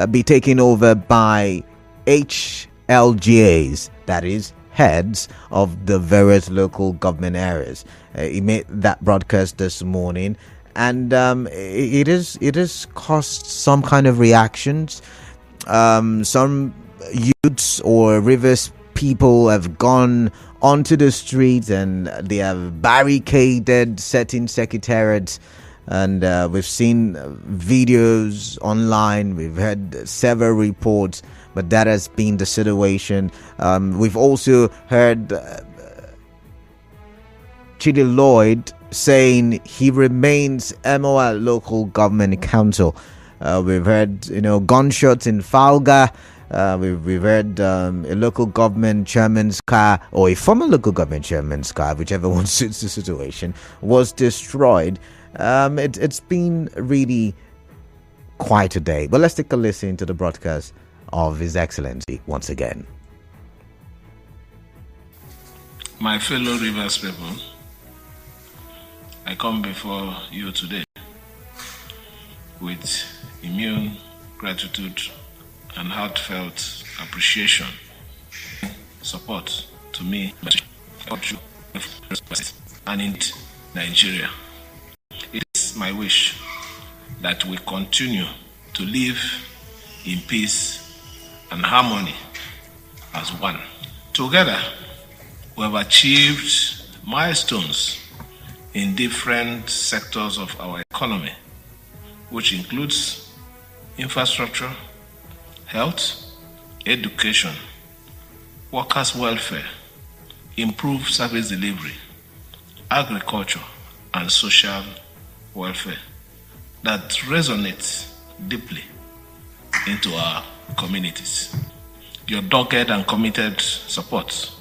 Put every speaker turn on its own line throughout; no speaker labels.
be taken over by HLGAs, that is, heads of the various local government areas. He made that broadcast this morning, and it has caused some kind of reactions. Some youths or Rivers people have gone onto the streets and they have barricaded certain secretariats. And we've seen videos online, we've heard several reports, but that has been the situation. We've also heard Chidi Llyod saying he remains Emohua Local Government Council. We've heard, gunshots in Falga. We've heard a local government chairman's car, or a former local government chairman's car, whichever one suits the situation, was destroyed. It's been really quite a day. But let's take a listen to the broadcast of His Excellency once again.
My fellow Rivers people, I come before you today with immune gratitude and heartfelt appreciation, support to me and in Nigeria. It is my wish that we continue to live in peace and harmony as one. Together, we have achieved milestones in different sectors of our economy, which includes infrastructure, health, education, workers' welfare, improved service delivery, agriculture, and social welfare that resonates deeply into our communities. Your dogged and committed support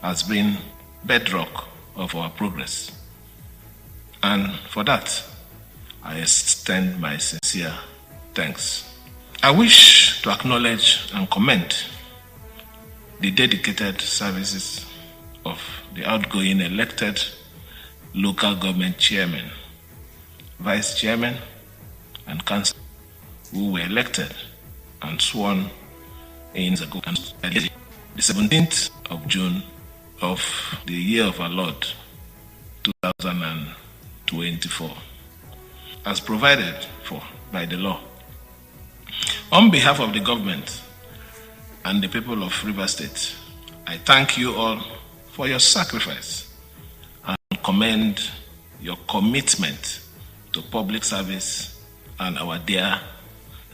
has been bedrock of our progress. And for that, I extend my sincere thanks. I wish to acknowledge and commend the dedicated services of the outgoing elected local government chairman, vice chairman, and council who were elected and sworn in the 17th of June of the year of our Lord 2024, as provided for by the law. On behalf of the government and the people of Rivers State, I thank you all for your sacrifice and commend your commitment to public service and our dear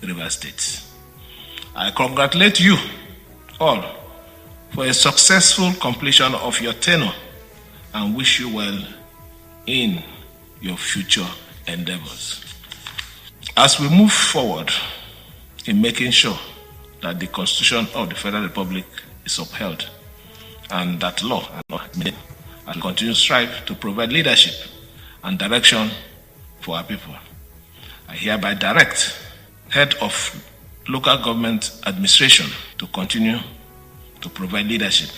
Rivers State. I congratulate you all for a successful completion of your tenure and wish you well in your future endeavors. As we move forward in making sure that the Constitution of the Federal Republic is upheld and that law and continue to strive to provide leadership and direction for our people, I hereby direct head of local government administration to continue to provide leadership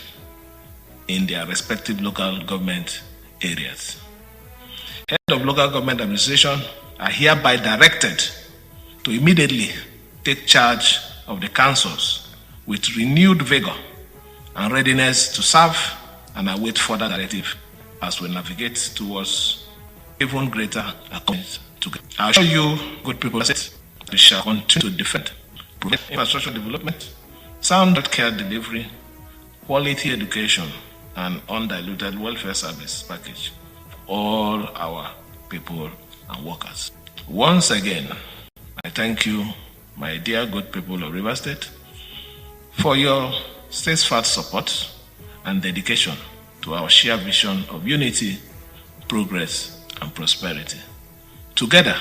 in their respective local government areas. Head of local government administration are hereby directed to immediately take charge of the councils with renewed vigor and readiness to serve and await further directive as we navigate towards even greater accomplishments together. I assure you, good people, that we shall continue to defend, provide infrastructure development, sound healthcare delivery, quality education, and undiluted welfare service package for all our people and workers. Once again, I thank you, my dear good people of Rivers State, for your steadfast support and dedication to our shared vision of unity, progress, and prosperity. Together,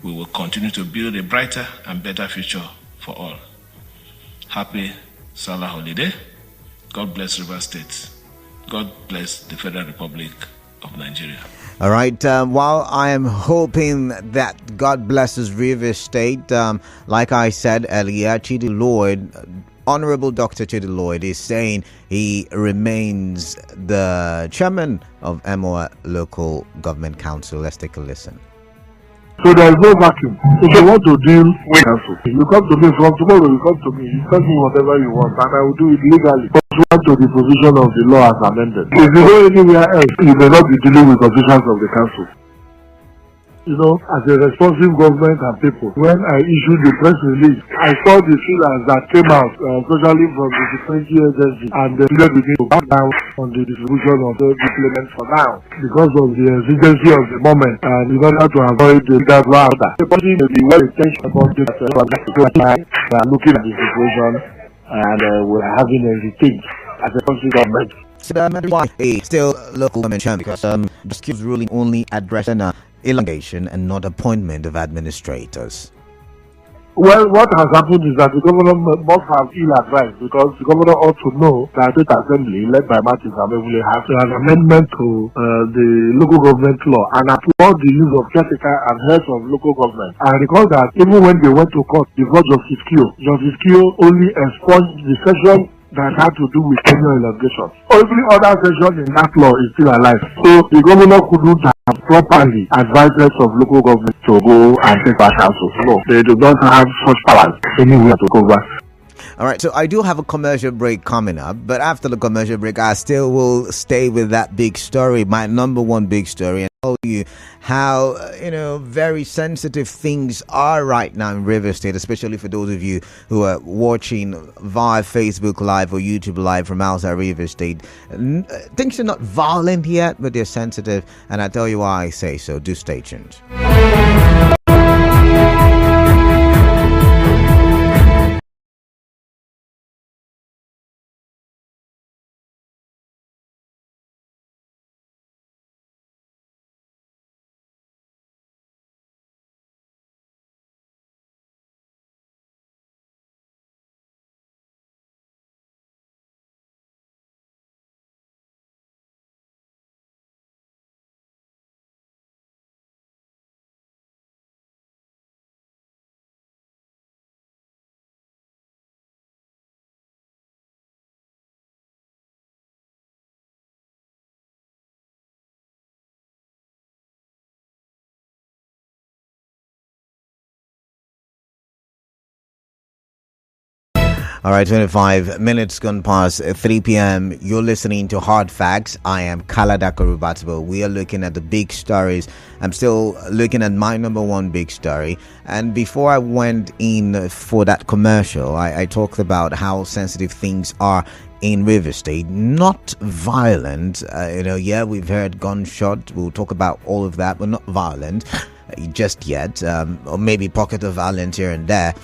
we will continue to build a brighter and better future for all. Happy Salah holiday. God bless Rivers State. God bless the Federal Republic of Nigeria.
All right. While I am hoping that God blesses Rivers State, like I said earlier, Chidi Llyod, Honorable Dr. Chidi Llyod, is saying he remains the chairman of Emohua Local Government Council. Let's take a listen.
So there is no vacuum. If you want to deal with council, you come to me from tomorrow, you come to me, you tell me whatever you want, and I will do it legally. Pursuant to the provision of the law as amended. If you go anywhere else, you may not be dealing with officials of the council. You know, as a responsive government and people, when I issued the press release, I saw the feelers that came out, especially from the security agency, and they begin to back down on the distribution of the deployment for now because of the exigency of the moment, and in order to avoid that rather. The body may be well intentioned about this, we are looking at the situation and we are having a rethink as a country government.
Why still local government because the skills ruling only addressing elongation and not appointment of administrators.
Well, what has happened is that the governor must have ill-advised because the governor ought to know that the State Assembly, led by Martin Samebule, has an amendment to the local government law and applaud the use of caretaker and heads of local government. And recall that even when they went to court before Justice Kyo only expunged the section that had to do with tenure elongation. Every other section in that law is still alive. So the governor couldn't have properly advised of local government to go and take back council. No, they do not have such powers anywhere to cover.
All right, so I do have a commercial break coming up, but after the commercial break, I still will stay with that big story, my number one big story, and tell you how, very sensitive things are right now in River State, especially for those of you who are watching via Facebook Live or YouTube Live from outside River State. Things are not violent yet, but they're sensitive, and I tell you why I say so. Do stay tuned. All right, 25 minutes gone past 3 p.m. You're listening to Hard Facts. I am Kalada Korubatabo. We are looking at the big stories. I'm still looking at my number one big story. And before I went in for that commercial, I talked about how sensitive things are in River State. Not violent. We've heard gunshot. We'll talk about all of that, but not violent just yet. Or maybe pocket of violence here and there.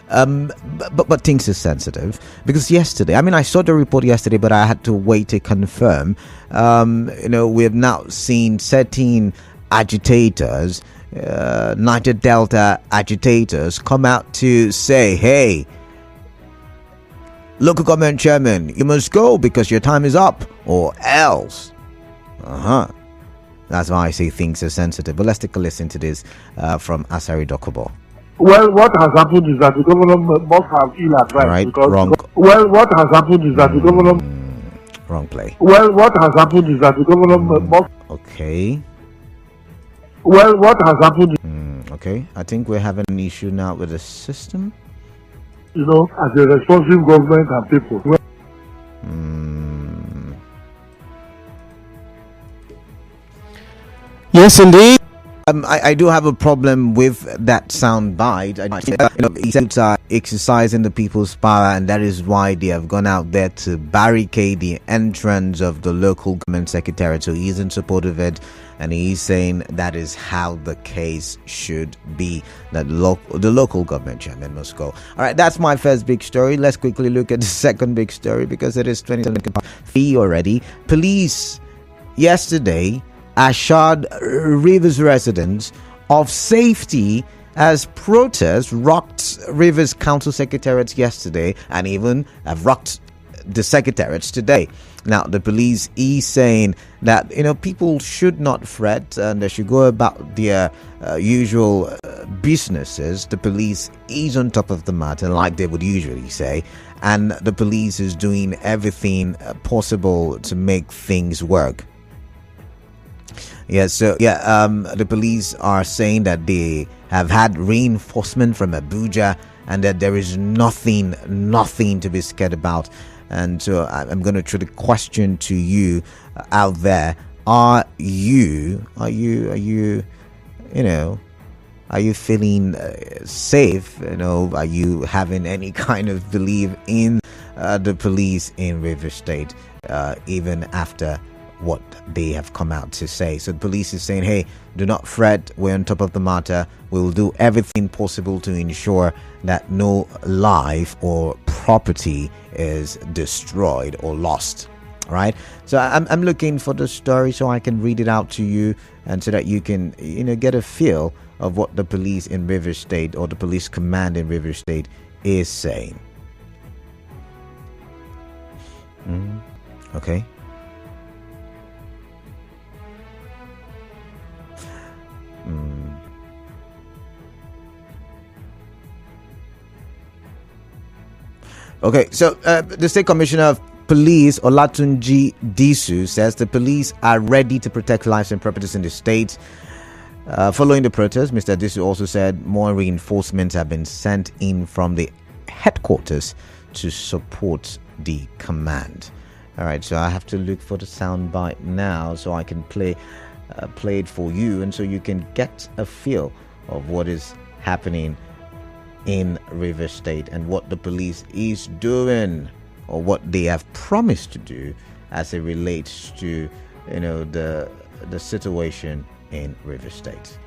But things are sensitive because yesterday, I saw the report yesterday, but I had to wait to confirm. We have now seen 13 agitators, Niger Delta agitators, come out to say, hey, local government chairman, you must go because your time is up or else. That's why I say things are sensitive. But let's take a listen to this from Asari Dokubo.
Well, what has happened is that the governor must have ill-advised.
Right,
because
wrong.
Well, what has happened is that the governor...
Wrong play.
Well, what has happened is that the governor must...
Okay.
Well, what has happened...
Okay, I think we're having an issue now with the system.
As a responsive government and people...
Yes, indeed. I do have a problem with that sound bite. He said it's exercising the people's power, and that is why they have gone out there to barricade the entrance of the local government secretariat. So he's in support of it, and he's saying that is how the case should be, that the local government chairman must go. All right, that's my first big story. Let's quickly look at the second big story because it is 27 already. Police yesterday assured Rivers residents of safety as protests rocked Rivers Council Secretariats yesterday and even have rocked the secretariats today. Now, the police is saying that, people should not fret and they should go about their usual businesses. The police is on top of the matter, like they would usually say, and the police is doing everything possible to make things work. Yeah, so the police are saying that they have had reinforcement from Abuja and that there is nothing to be scared about. And so I'm going to throw the question to you out there: Are you feeling safe? Are you having any kind of belief in the police in River State, even after what they have come out to say? So the police is saying, hey, do not fret, we're on top of the matter, we will do everything possible to ensure that no life or property is destroyed or lost. All right, so I'm looking for the story so I can read it out to you, and so that you can get a feel of what the police in River State, or the police command in River State, is saying. Okay. Okay, so the State Commissioner of Police, Olatunji Disu, says the police are ready to protect lives and properties in the state. Following the protest, Mr. Disu also said more reinforcements have been sent in from the headquarters to support the command. All right, so I have to look for the soundbite now so I can play it for you, and so you can get a feel of what is happening in River State and what the police is doing, or what they have promised to do as it relates to the situation in River State.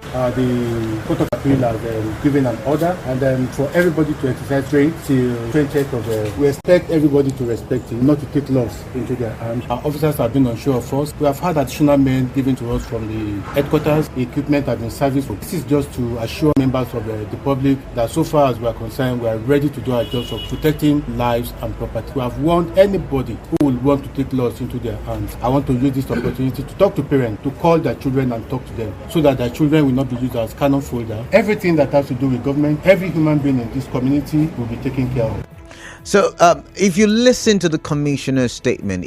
The Court of Appeal has given an order, and then for everybody to exercise restraint till 20th of we expect everybody to respect it, not to take laws into their hands. Our officers have been on show of force. We have had additional men given to us from the headquarters. The equipment has been serviced. This is just to assure members of the public that so far as we are concerned, we are ready to do our jobs of protecting lives and property. We have warned anybody who will want to take laws into their hands. I want to use this opportunity to talk to parents, to call their children and talk to them, so that their children will not be used as cannon folder. Everything that has to do with government, every human being in this community will be taken care of.
So if you listen to the commissioner's statement,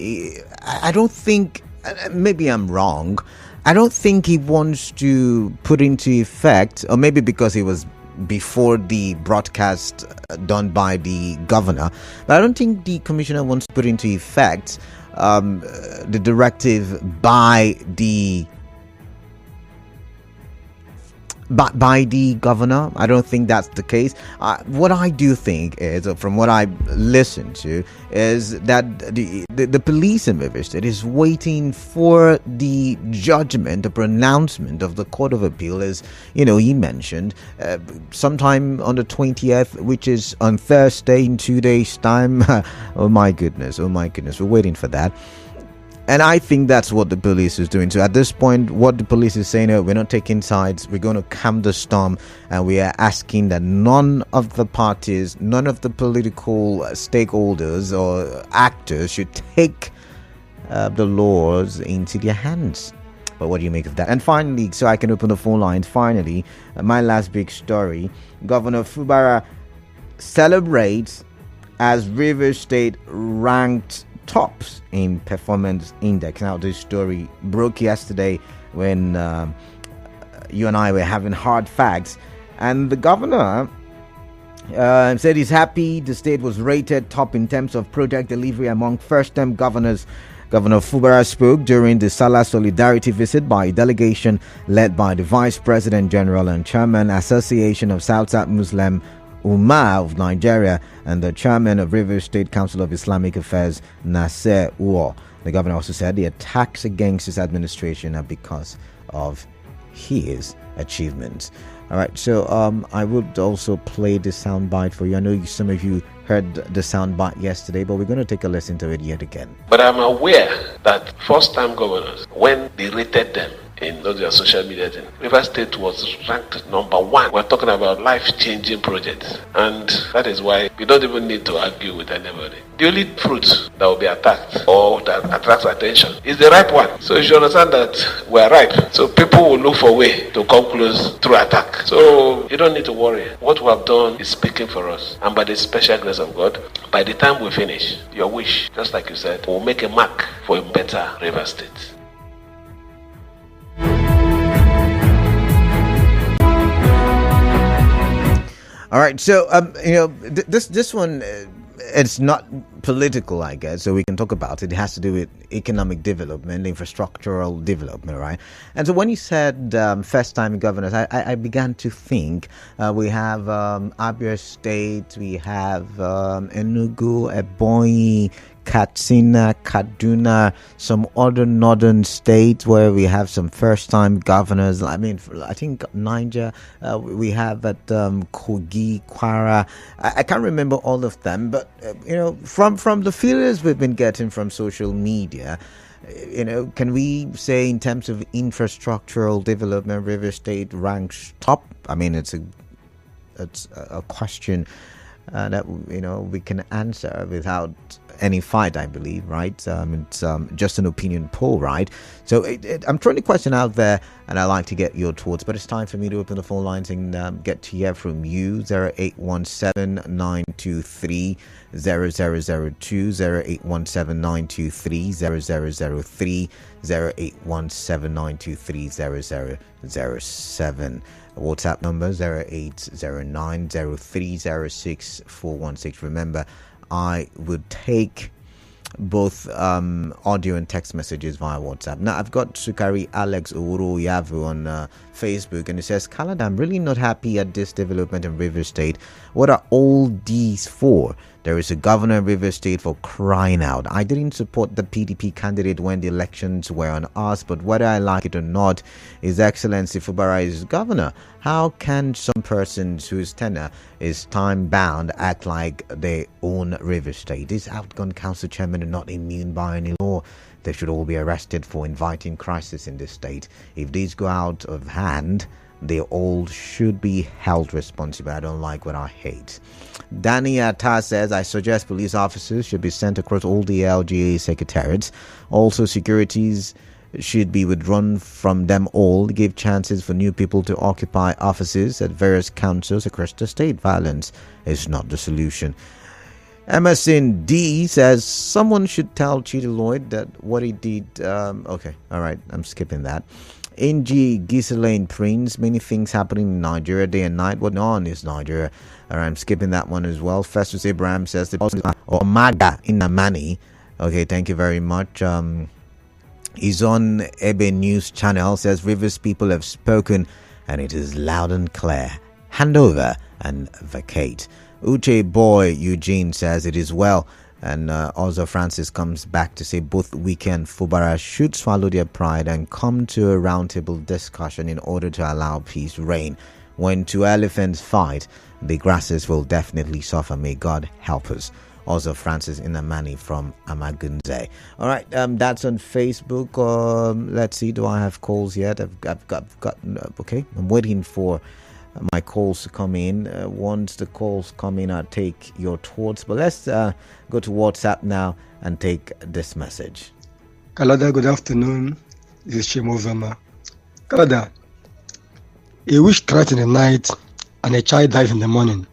I don't think, maybe I'm wrong, I don't think he wants to put into effect, or maybe because it was before the broadcast done by the governor, but I don't think the commissioner wants to put into effect the directive by the governor. I don't think that's the case. What I do think is, from what I listened to, is that the police in River State is waiting for the judgment, the pronouncement of the Court of Appeal, as he mentioned, sometime on the 20th, which is on Thursday, in 2 days' time. Oh my goodness, we're waiting for that. And I think that's what the police is doing. So at this point, what the police is saying, we're not taking sides, we're going to calm the storm, and we are asking that none of the parties, none of the political stakeholders or actors should take the laws into their hands. But what do you make of that? And finally, so I can open the phone lines, finally, my last big story: Governor Fubara celebrates as River State ranked tops in performance index. Now, this story broke yesterday when you and I were having hard facts, and the governor said he's happy the state was rated top in terms of project delivery among first-time governors. Governor Fubara spoke during the Salah Solidarity visit by a delegation led by the Vice President General and Chairman Association of South Muslim Ummah of Nigeria and the chairman of River State Council of Islamic Affairs, Nasser Uo. The governor also said the attacks against his administration are because of his achievements. All right, so I would also play the soundbite for you. I know some of you heard the soundbite yesterday, but we're going to take a listen to it yet again.
But I'm aware that first-time governors, when they rated them in their social media thing, River State was ranked number 1. We're talking about life-changing projects, and that is why we don't even need to argue with anybody. The only fruit that will be attacked or that attracts attention is the ripe one. So you should understand that we're ripe. So people will look for a way to come close through attack. So you don't need to worry. What we have done is speaking for us, and by the special grace of God, by the time we finish, your wish, just like you said, will make a mark for a better River State.
All right, so this one, it's not political, I guess, so we can talk about it. It has to do with economic development, infrastructural development, right? And so when you said first-time governors, I began to think we have Abia State, we have Enugu, Ebonyi, Katsina, Kaduna, some other northern states where we have some first-time governors. I mean, I think Niger, we have at Kogi, Kwara. I can't remember all of them, but from the feelers we've been getting from social media, can we say in terms of infrastructural development, River State ranks top? I mean, it's a question that we can answer without any fight, I believe, right? It's just an opinion poll, right? So I'm throwing a question out there, and I like to get your thoughts, but it's time for me to open the phone lines and get to hear from you. 0817-923-0002, 0817-923-0003, 0817-923-0007. WhatsApp number 0809-0306-416. Remember, I would take both audio and text messages via WhatsApp. Now, I've got Sukari Alex Owuru Yavu on Facebook, and it says, Canada, I'm really not happy at this development in River State. What are all these for? There is a governor in River State, for crying out. I didn't support the PDP candidate when the elections were on us, but whether I like it or not, His Excellency Fubara is governor. How can some persons whose tenure is time-bound act like they own River State? These outgone council chairmen are not immune by any law. They should all be arrested for inviting crisis in this state. If these go out of hand, they all should be held responsible. I don't like what I hate. Danny Atta says, I suggest police officers should be sent across all the HLGA secretariats. Also, securities should be withdrawn from them all. Give chances for new people to occupy offices at various councils across the state. Violence is not the solution. Emerson D says, someone should tell Chidi Llyod that what he did. Okay, all right, I'm skipping that. NG Ghislaine Prince, many things happening in Nigeria day and night. What on is Nigeria? All right, I'm skipping that one as well. Festus Abraham says, the Omaga in Namani. Okay, thank you very much. He's on Ebe News Channel, says, Rivers people have spoken and it is loud and clear. Hand over and vacate. Uche Boy Eugene says, it is well. And also Francis comes back to say both Wike and Fubara should swallow their pride and come to a roundtable discussion in order to allow peace reign. When two elephants fight, the grasses will definitely suffer. May God help us. Also Francis Inamani from Amagunze. All right, that's on Facebook. Let's see, do I have calls yet? I've got okay, I'm waiting for my calls to come in. Once the calls come in, I'll take your thoughts. But let's go to WhatsApp now and take this message.
Kalada, good afternoon. This is Emohua. Kalada, a witch strikes in the night and a child dies in the morning.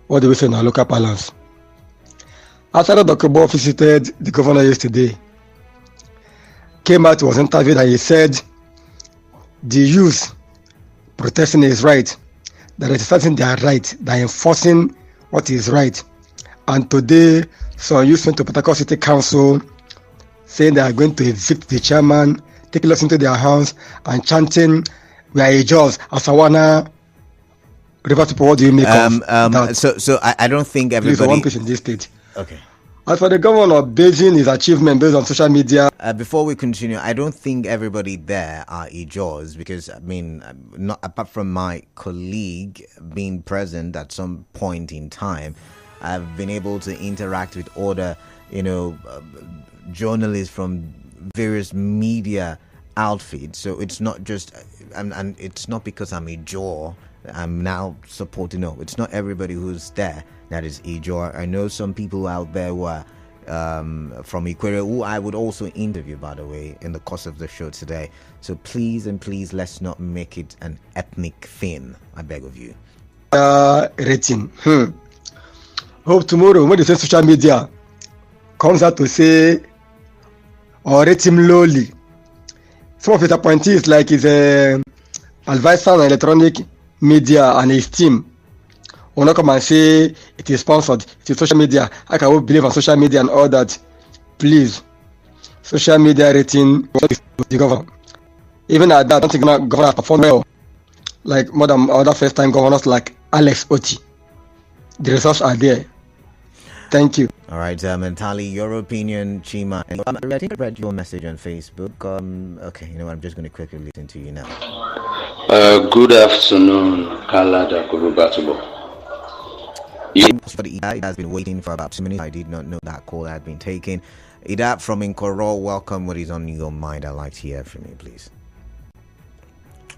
What do we say in our local parlance? After Dr. Bo visited the governor yesterday, came out, was interviewed, and he said the youth protesting is right, that exercising their right, they're enforcing what is right. And today, some youth went to Port Harcourt City Council saying they are going to evict the chairman, taking us into their house and chanting, we are HLGAs, Asawana, River people. What do you make of that?
So I don't think everybody...
Please, one person in this state.
Okay.
As for the governor of Beijing, his achievement based on social media.
Before we continue, I don't think everybody there are HLGAs, because I mean, not apart from my colleague being present at some point in time, I've been able to interact with other, journalists from various media outfits. So it's not just, and it's not because I'm a jaw I'm now supporting. No, it's not everybody who's there that is HLGA. I know some people out there who are from Equator, who I would also interview, by the way, in the course of the show today. So please let's not make it an ethnic thing, I beg of you.
Rating. Hope tomorrow when the same social media comes out to say or rate him lowly. Some of his appointees, like his advisor on electronic media and his team, Will not come and say it is sponsored, it is social media. How can we believe on social media and all that? Please, social media rating the governor. Even at that, I don't think governor performed well, like more than other first-time governors like Alex Oti. The results are there. Thank you.
All right, Mentali, your opinion, Chima. I think I read your message on Facebook. Okay, you know what? I'm just going to quickly listen to you now.
Good afternoon, Kalada Kurubatubo.
For the Ida, it has been waiting for about 2 minutes. I did not know that call had been taken. Ida from Inkoro, welcome. What is on your mind? I'd like to hear from you, please.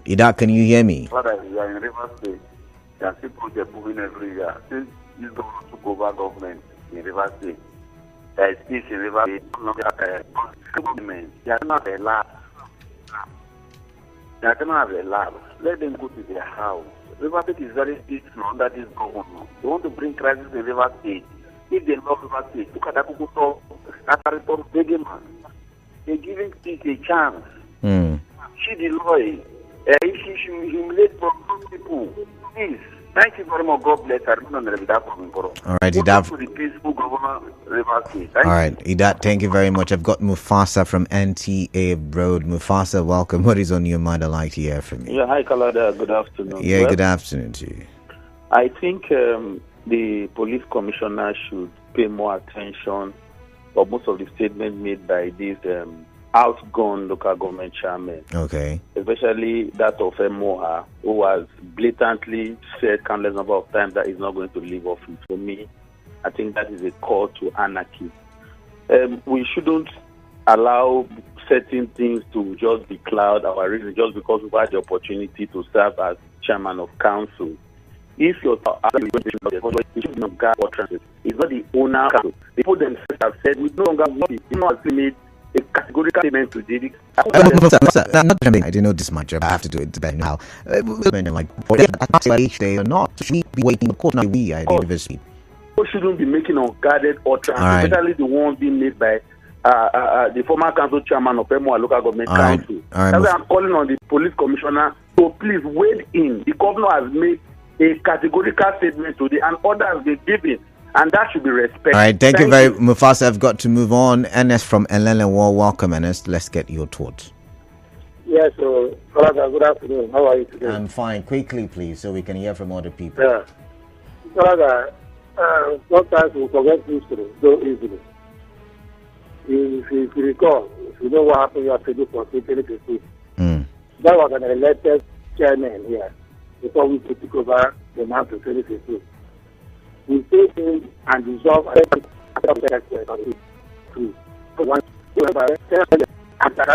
Ida, can you hear me?
Father, we are in River State. There are people moving every year. Since you don't took over government in River State, there is peace in River State. Government, they are not allowed. They are not allowed. Let them go to their house. River State is very peaceful under this government. They want to bring crisis in River State. If they love River State, look at that people talk. They're giving peace a chance. Chidi, Llyod, he should humiliate from those people. Please. Thank you very much. God bless.
All right, Idat.
To the peaceful governor, River State.
All right, Idat, thank you very much. I've got Mufasa from NTA Road. Mufasa, welcome. What is on your mind? I'd like to hear from you.
Yeah, hi, Kalada. Good afternoon.
Yeah, well, good afternoon to you.
I think the police commissioner should pay more attention for most of the statements made by these outgone local government chairmen.
Okay.
Especially that of Emohua, who has blatantly said countless number of times that he's not going to leave office. For me, I think that is a call to anarchy. We shouldn't allow certain things to just be cloud our reason just because we've had the opportunity to serve as chairman of council. If you're it's not the owner. The people themselves have said we no longer want it. We not made a categorical statement to Chidi.
I didn't know this much. I have to do it better now. Like, they are not. Should we be waiting? Of course, not we at the university.
People shouldn't be making unguarded utterances, especially the ones being made by the former council chairman of Emohua local government council. That's why I'm calling on the police commissioner to please wade in. The governor has made a categorical statement today, and orders have been given. And that should be respected.
All right, thank you very much, Mufasa. I've got to move on. Ernest from Llyod, welcome, Ernest. Let's get your thoughts.
Yes, so, good afternoon. How are you today?
I'm fine. Quickly, please, so we can hear from other people.
Yeah. Sometimes we forget history so easily. If you recall, if you know what happened yesterday for 2015, that was an elected chairman here before we took over the month of 2015. We take him and dissolve after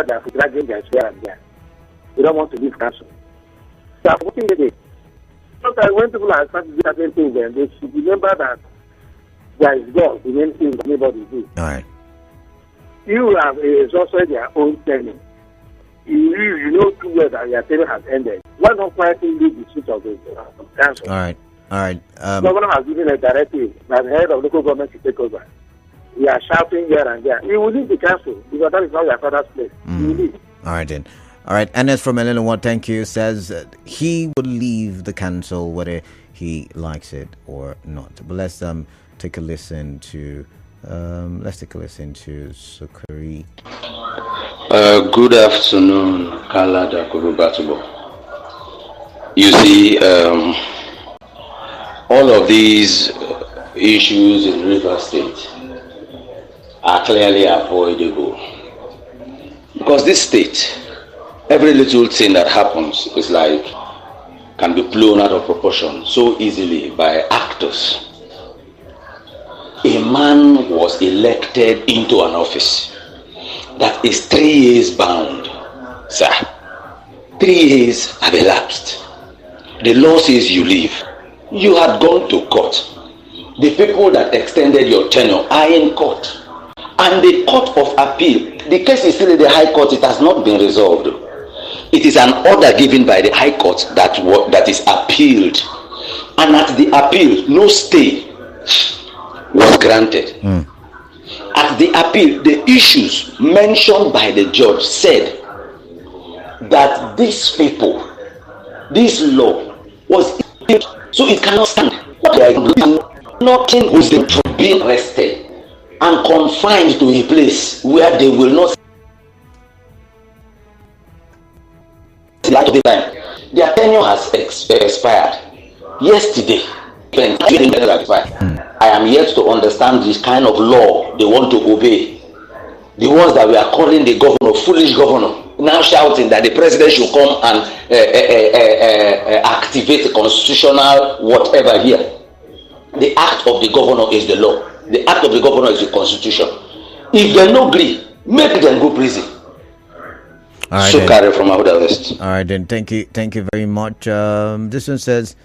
that for dragging their share and there. We don't want to leave council. So I'm working with it. Sometimes when people are starting to do certain things, then they should remember that there is God in anything that anybody do.
All right.
You have exhausted their own training. You know too well that your training has ended. Why not quietly leave the seat of the council?
All right. All right.
Governor has given a directive that the head of local government should take over. We are shouting here and there. He will leave the council because that is not your father's place. He will leave.
All right then. All right. Ernest from Llyod, thank you. Says he would leave the council whether he likes it or not. But let's take a listen to Sukari.
Good afternoon, Kalada Kurubatubo. You see, all of these issues in River State are clearly avoidable because this state, every little thing that happens is like can be blown out of proportion so easily by actors. A man was elected into an office that is 3 years bound, sir. 3 years have elapsed. The law says you leave. You had gone to court. The people that extended your tenure are in court. And the Court of Appeal, the case is still in the High Court, it has not been resolved. It is an order given by the High Court that is appealed. And at the appeal, no stay was granted. At the appeal, the issues mentioned by the judge said that these people, this law was, so it cannot stand. What they are doing, nothing is to be arrested and confined to a place where they will not see light of the time. Their tenure has expired. Yesterday, I am yet to understand this kind of law they want to obey. The ones that we are calling the governor, foolish governor, now shouting that the president should come and activate the constitutional whatever here. The act of the governor is the law. The act of the governor is the constitution. If they no agree, make them go prison.
All right,
So carry from Emohua West.
All right, then. Thank you very much. This one says,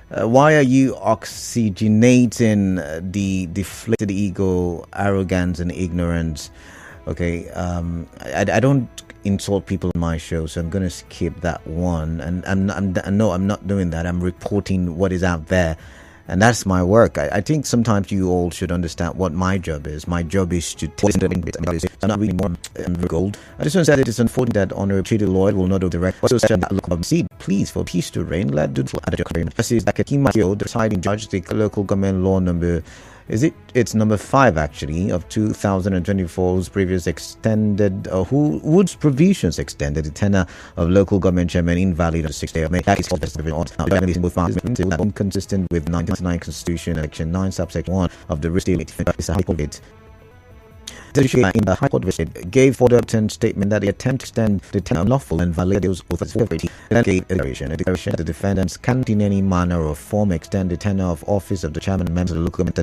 why are you oxygenating the deflated ego, arrogance, and ignorance? Okay, I don't insult people on my show, so I'm going to skip that one. And no, I'm not doing that. I'm reporting what is out there. And that's my work. I think sometimes you all should understand what my job is. My job is to tell you. I'm not reading more gold. I just want to say that it's unfortunate that Honorable Chidi Llyod will not direct. Also, that local seed, please, for peace to reign. Let do at the Korean. This is the deciding judge, the local government law number. It's number 5 actually of 2024, whose previous extended, whose provisions extended the tenure of local government chairman invalid on the 6th day of May. That is consistent with 1999 Constitution, Section 9, subsection 1 of the State High Court. The in the High Court gave for the obtained statement that the attempt to extend the tenure unlawful and violate those authority. Then gave a declaration that the defendants can't in any manner or form extend the tenure of office of the chairman and members of the local government.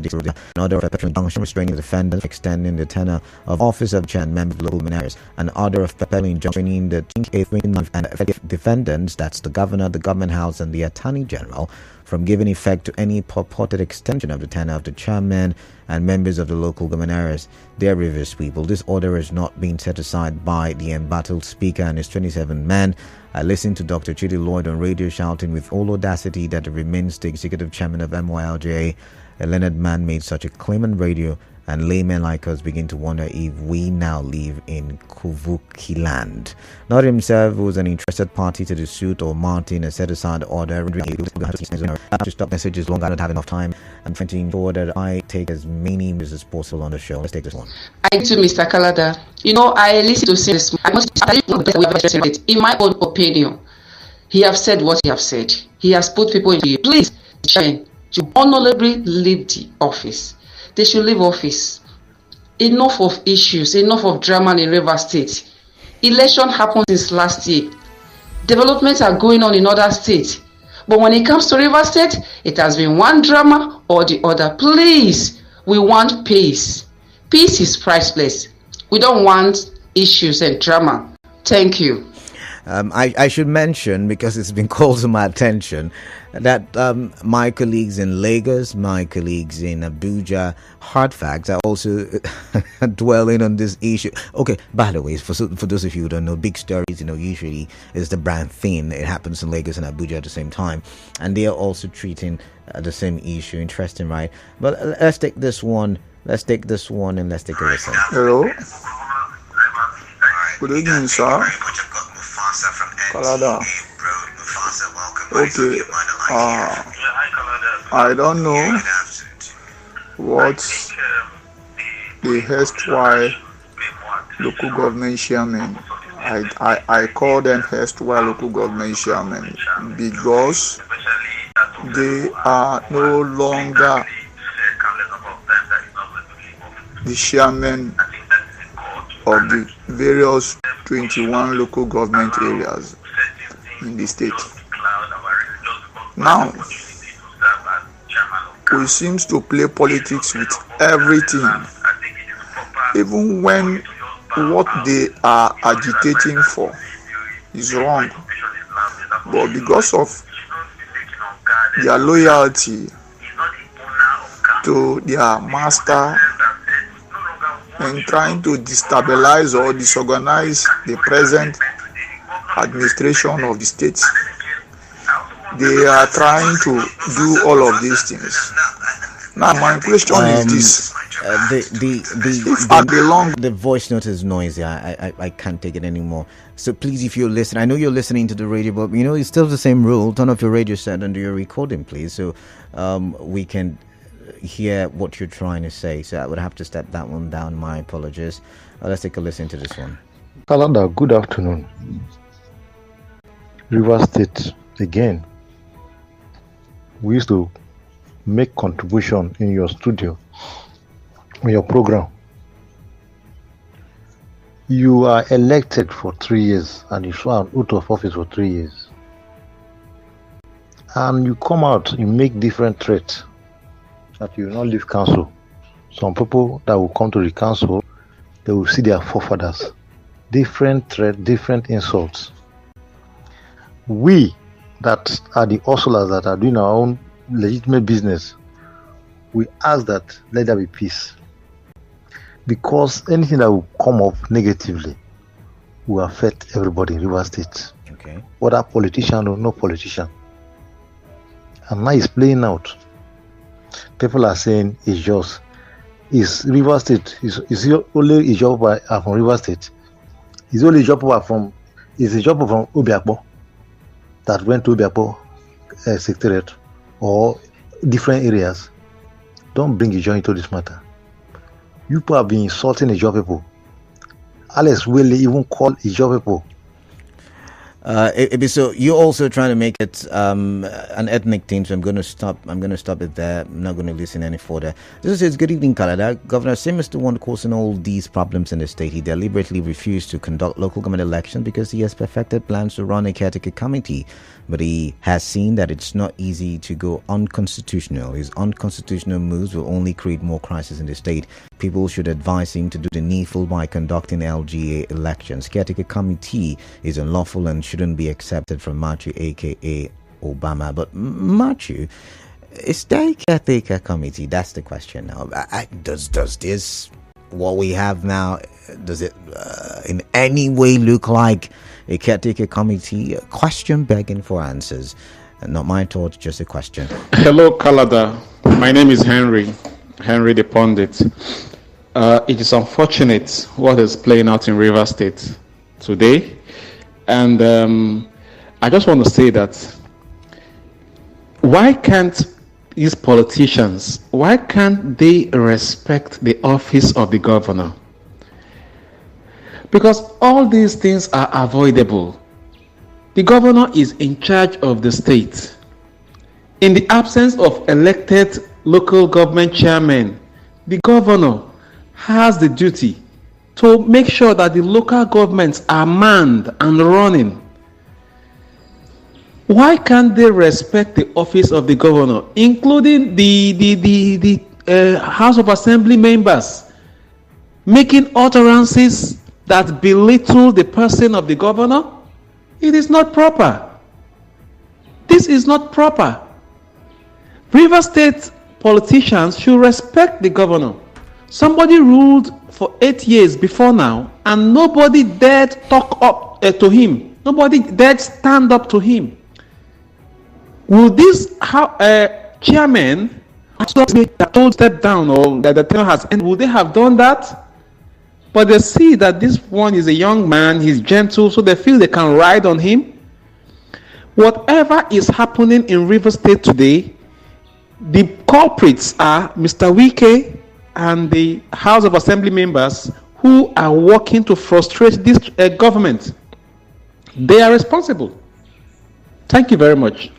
An order of perpetual injunction restraining the defendants extending the tenure of office of chairman and members of the local government areas. An order of perpetual injunction restraining the 28th, 29th, and effective defendants, that's the governor, the government house, and the attorney general, from giving effect to any purported extension of the tenure of the chairman and members of the local government areas. Dear Rivers people, this order has not been set aside by the embattled speaker and his 27 men. I listened to Dr. Chidi Llyod on radio shouting with all audacity that he remains the executive chairman of HLGA. A learned man made such a claim on radio, and laymen like us begin to wonder if we now live in Kuvuki land. Not himself was an interested party to the suit, or Martin has set aside the order. To stop messages long, I don't have enough time. I'm trying to ensure that I take as many news as possible on the show. Let's take this one.
I to Mr. Kalada. I listen to this. In my own opinion, he has said what he has said. He has put people in jail. Please, to honorably leave the office. They should leave office. Enough of issues, enough of drama in Rivers State. Election happened since last year. Developments are going on in other states. But when it comes to Rivers State, it has been one drama or the other. Please, we want peace. Peace is priceless. We don't want issues and drama. Thank you.
I should mention, because it's been called to my attention, that my colleagues in Lagos, my colleagues in Abuja, HardFacts, are also dwelling on this issue. Okay, by the way, for those of you who don't know, big stories, usually is the brand thing. It happens in Lagos and Abuja at the same time, and they are also treating the same issue. Interesting, right? But let's take this one. Let's take this one and let's take a listen.
Hello. Good evening, sir. Kalada. Okay. I don't know what the erstwhile local government chairman. I call them erstwhile local government chairman because they are no longer the chairman of the various 21 local government areas in the state. Now, we seem to play politics with everything, even when what they are agitating for is wrong. But because of their loyalty to their master and trying to destabilize or disorganize the present administration of the state, they are trying to do all of these things. Now my question is this.
The voice note is noisy. I can't take it anymore. So please, if you're listening, I know you're listening to the radio, but it's still the same rule. Turn off your radio set and do your recording, please, so we can hear what you're trying to say. So I would have to step that one down. My apologies. Let's take a listen to this one.
Kalanda, good afternoon. River State again. We used to make contribution in your studio, in your program. You are elected for 3 years and you sworn out of office for 3 years. And you come out, you make different threats that you will not leave council. Some people that will come to the council, they will see their forefathers. Different threats, different insults. We that are the hustlers that are doing our own legitimate business, we ask that let there be peace. Because anything that will come up negatively will affect everybody in River State.
Okay. Whether
politician or no politician. And now it's playing out. People are saying it's just. Is River State, is only a job from River State? Is only a job from Obiakpo that went to Obiakpo Secretariat or different areas? Don't bring Ijo into this matter. You people have been insulting Ijo people. Alex Willie even called Ijo people.
So you're also trying to make it an ethnic thing, so I'm going to stop it there. I'm not going to listen any further. This is good evening, Canada. Governor Sim is the one causing all these problems in the state. He deliberately refused to conduct local government elections because he has perfected plans to run a caretaker committee, but he has seen that it's not easy to go unconstitutional. His unconstitutional moves will only create more crisis in the state. People should advise him to do the needful by conducting LGA elections. Caretaker committee is unlawful and shouldn't be accepted from Matthew, aka Obama. But Matthew, is there a caretaker committee? That's the question now. Does this, what we have now, does it in any way look like a caretaker committee? A question begging for answers. Not my thoughts, just a question.
Hello, Canada. My name is Henry the Pundit. It is unfortunate what is playing out in River State today. And I just want to say that why can't these politicians, why can't they respect the office of the governor? Because all these things are avoidable. The governor is in charge of the state. In the absence of elected local government chairmen, the governor has the duty to make sure that the local governments are manned and running. Why can't they respect the office of the governor, including the House of Assembly members, making utterances that belittle the person of the governor? It is not proper. This is not proper. River State politicians should respect the governor. Somebody ruled for 8 years before now, and nobody dared talk up to him. Nobody dared stand up to him. Will this chairman that told step down or that the term has ended, would they have done that? But they see that this one is a young man, he's gentle, so they feel they can ride on him. Whatever is happening in River State today, the culprits are Mr. Wike and the House of Assembly members who are working to frustrate this government. They are responsible. Thank you very much.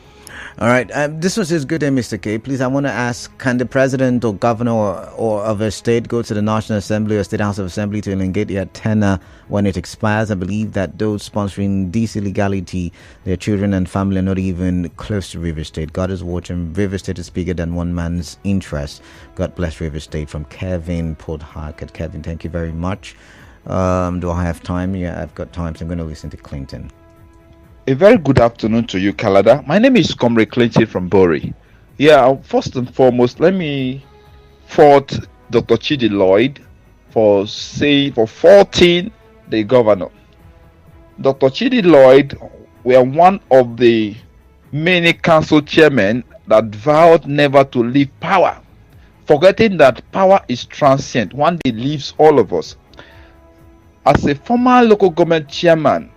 All right. This was just good, Mr. K. Please, I want to ask, can the president or governor or of a state go to the National Assembly or State House of Assembly to elongate their tenure when it expires? I believe that those sponsoring this illegality, their children and family are not even close to River State. God is watching. River State is bigger than one man's interest. God bless River State. From Kevin, Port Harcourt. Kevin, thank you very much. Do I have time? Yeah, I've got time, so I'm going to listen to Clinton.
A very good afternoon to you, Kalada. My name is Comrade Clinton from Bori. Yeah, first and foremost, let me fault Dr. Chidi Llyod for faulting the governor. Dr. Chidi Llyod were one of the many council chairmen that vowed never to leave power forgetting that power is transient. One day leaves all of us. As a former local government chairman,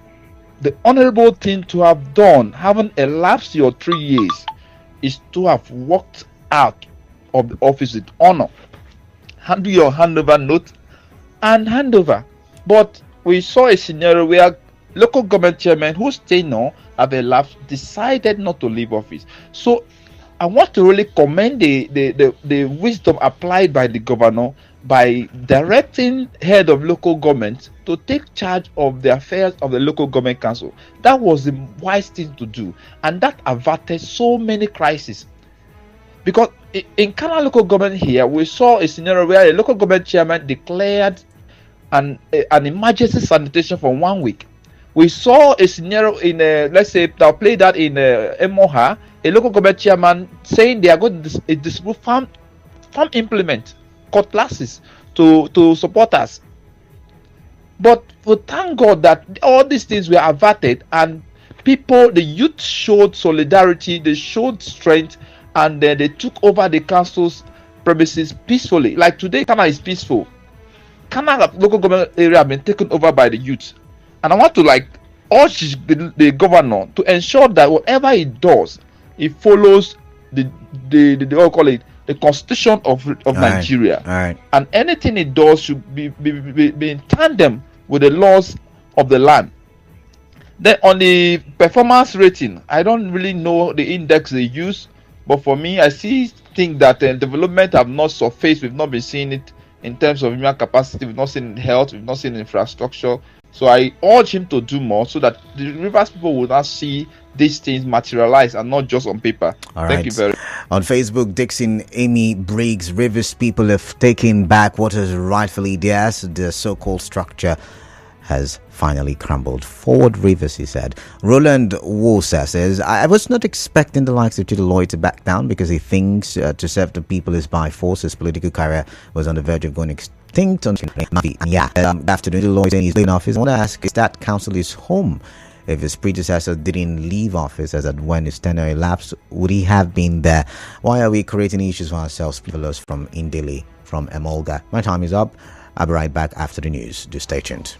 the honorable thing to have done, having elapsed your 3 years, is to have walked out of the office with honor. Handle your handover note and handover. But we saw a scenario where local government chairman whose tenure have elapsed decided not to leave office. So I want to really commend the wisdom applied by the governor by directing head of local government to take charge of the affairs of the local government council. That was the wise thing to do, and that averted so many crises. Because in Kana local government here, we saw a scenario where a local government chairman declared an emergency sanitation for 1 week. We saw a scenario in let's say I'll play that in Emohua, a local government chairman saying they are going to distribute farm implement cutlasses to supporters. But we thank God that all these things were averted, and people, the youth showed solidarity, they showed strength, and then they took over the council's premises peacefully. Like today, Kana is peaceful. Kana local government area have been taken over by the youth. And I want to urge the governor to ensure that whatever he does, he follows the what call it, the constitution of Nigeria.
Right.
And anything he does should be in tandem with the laws of the land. Then on the performance rating, I don't really know the index they use, but for me, I think that development have not surfaced. We've not been seeing it in terms of human capacity. We've not seen health. We've not seen infrastructure. So I urge him to do more so that the Rivers people will not see these things materialize and not just on paper. Thank you very much.
On Facebook, Dixon Amy Briggs, Rivers people have taken back what is rightfully theirs. The so-called structure has finally crumbled. Forward Rivers, he said. Roland Wosa says, I was not expecting the likes of Chidi Llyod to back down because he thinks to serve the people is by force. His political career was on the verge of going extinct. After Chidi Llyod saying he's leaving office, I want to ask, is that council his home? If his predecessor didn't leave office as at when his tenure elapsed, would he have been there? Why are we creating issues for ourselves? People from Indili, from Emohua. My time is up. I'll be right back after the news. Do stay tuned.